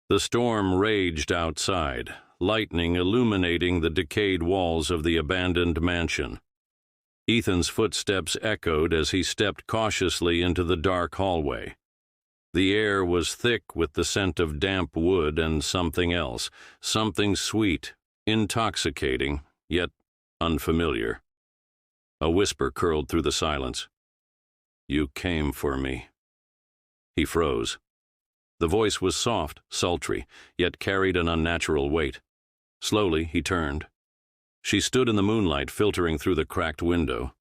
The storm raged outside, lightning illuminating the decayed walls of the abandoned mansion. Ethan's footsteps echoed as he stepped cautiously into the dark hallway. The air was thick with the scent of damp wood and something else, something sweet, intoxicating, yet unfamiliar. A whisper curled through the silence. "You came for me." He froze. The voice was soft, sultry, yet carried an unnatural weight. Slowly, he turned. She stood in the moonlight filtering through the cracked window.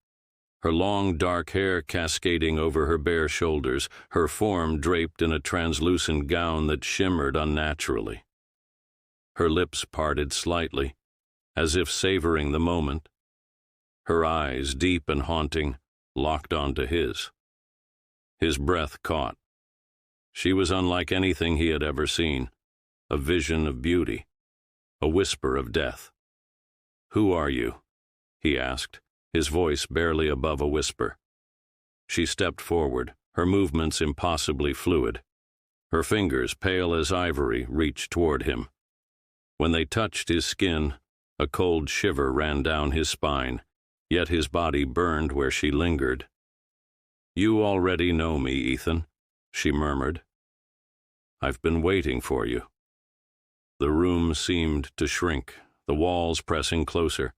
Her long, dark hair cascading over her bare shoulders, her form draped in a translucent gown that shimmered unnaturally. Her lips parted slightly, as if savoring the moment. Her eyes, deep and haunting, locked onto his. His breath caught. She was unlike anything he had ever seen, a vision of beauty, a whisper of death. "Who are you?" he asked, his voice barely above a whisper. She stepped forward, her movements impossibly fluid. Her fingers, pale as ivory, reached toward him. When they touched his skin, a cold shiver ran down his spine, yet his body burned where she lingered. "You already know me, Ethan," she murmured. "I've been waiting for you." The room seemed to shrink, the walls pressing closer.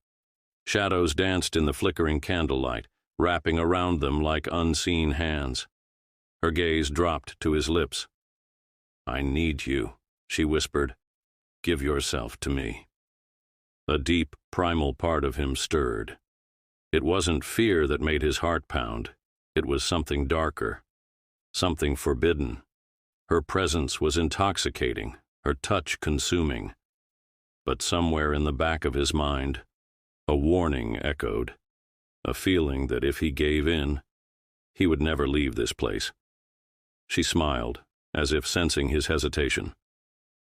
Shadows danced in the flickering candlelight, wrapping around them like unseen hands. Her gaze dropped to his lips. "I need you," she whispered. "Give yourself to me." A deep, primal part of him stirred. It wasn't fear that made his heart pound. It was something darker, something forbidden. Her presence was intoxicating, her touch consuming. But somewhere in the back of his mind, a warning echoed, a feeling that if he gave in, he would never leave this place. She smiled, as if sensing his hesitation.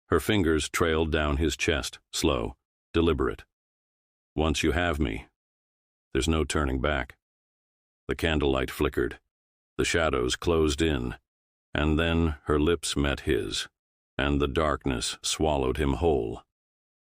Her fingers trailed down his chest, slow, deliberate. "Once you have me, there's no turning back." The candlelight flickered. The shadows closed in, and then her lips met his, and the darkness swallowed him whole.